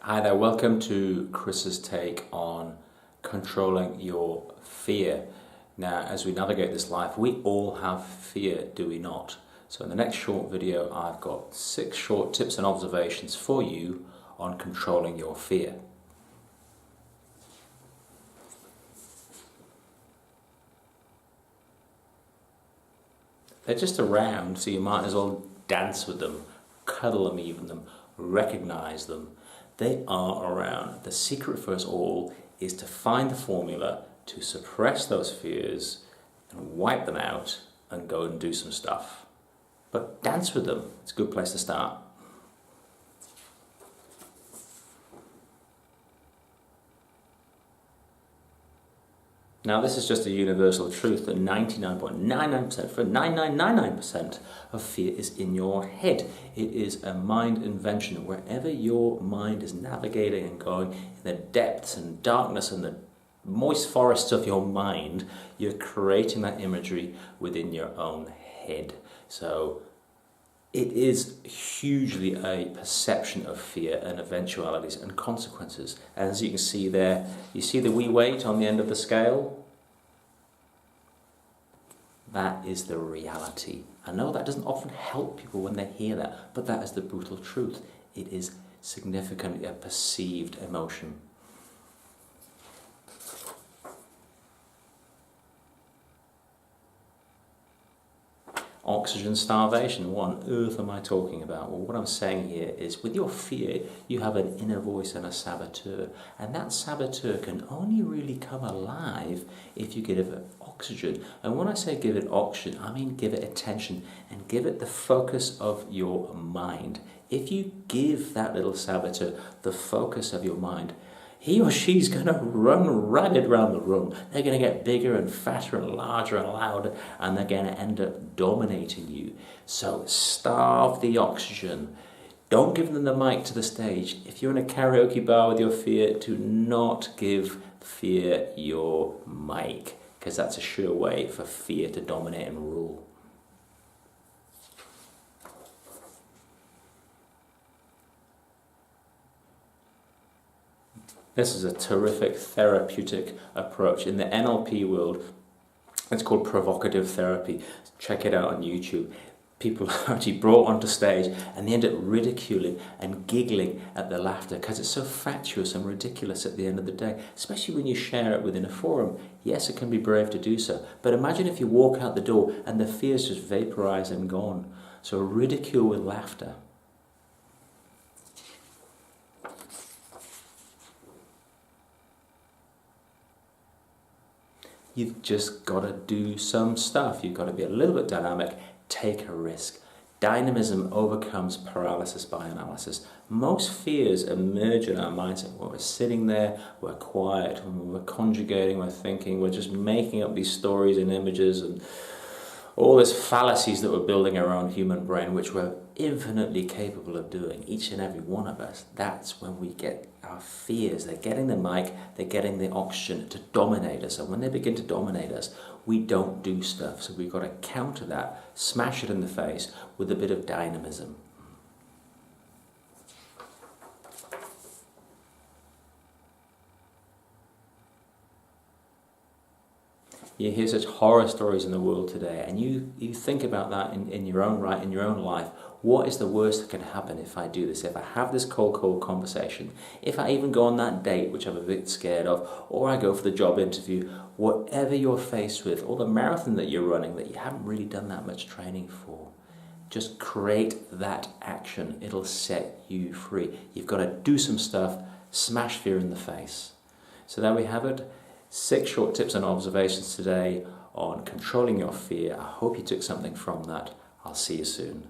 Hi there, welcome to Chris's take on controlling your fear. Now, as we navigate this life, we all have fear, do we not? So in the next short video, I've got 6 short tips and observations for you on controlling your fear. They're just around, so you might as well dance with them, cuddle them even, recognize them. They are around. The secret for us all is to find the formula to suppress those fears and wipe them out and go and do some stuff. But dance with them. It's a good place to start. Now, this is just a universal truth that 99.99%, for 9999% of fear is in your head. It is a mind invention. Wherever your mind is navigating and going in the depths and darkness and the moist forests of your mind, you're creating that imagery within your own head. So it is hugely a perception of fear and eventualities and consequences. And as you can see there, you see the wee weight on the end of the scale? That is the reality. I know that doesn't often help people when they hear that, but that is the brutal truth. It is significantly a perceived emotion. Oxygen starvation. What on earth am I talking about? Well, what I'm saying here is with your fear, you have an inner voice and a saboteur. And that saboteur can only really come alive if you give it oxygen. And when I say give it oxygen, I mean give it attention and give it the focus of your mind. If you give that little saboteur the focus of your mind, he or she's going to run ragged around the room. They're going to get bigger and faster and larger and louder, and they're going to end up dominating you. So starve the oxygen. Don't give them the mic to the stage. If you're in a karaoke bar with your fear, do not give fear your mic, because that's a sure way for fear to dominate and rule. This is a terrific therapeutic approach. In the NLP world, it's called provocative therapy. Check it out on YouTube. People are actually brought onto stage and they end up ridiculing and giggling at the laughter because it's so fatuous and ridiculous at the end of the day, especially when you share it within a forum. Yes, it can be brave to do so, but imagine if you walk out the door and the fear's just vaporized and gone. So ridicule with laughter. You've just got to do some stuff. You've got to be a little bit dynamic, take a risk. Dynamism overcomes paralysis by analysis. Most fears emerge in our mindset when we're sitting there, we're quiet, when we're conjugating, we're thinking, we're just making up these stories and images and all these fallacies that we're building our own human brain, which we're infinitely capable of doing, each and every one of us. That's when we get our fears. They're getting the mic, they're getting the oxygen to dominate us. And when they begin to dominate us, we don't do stuff. So we've got to counter that, smash it in the face with a bit of dynamism. You hear such horror stories in the world today, and you think about that in your own right, in your own life. What is the worst that can happen if I do this? If I have this cold conversation, if I even go on that date, which I'm a bit scared of, or I go for the job interview, whatever you're faced with, or the marathon that you're running that you haven't really done that much training for, just create that action. It'll set you free. You've got to do some stuff, smash fear in the face. So there we have it. 6 short tips and observations today on controlling your fear. I hope you took something from that. I'll see you soon.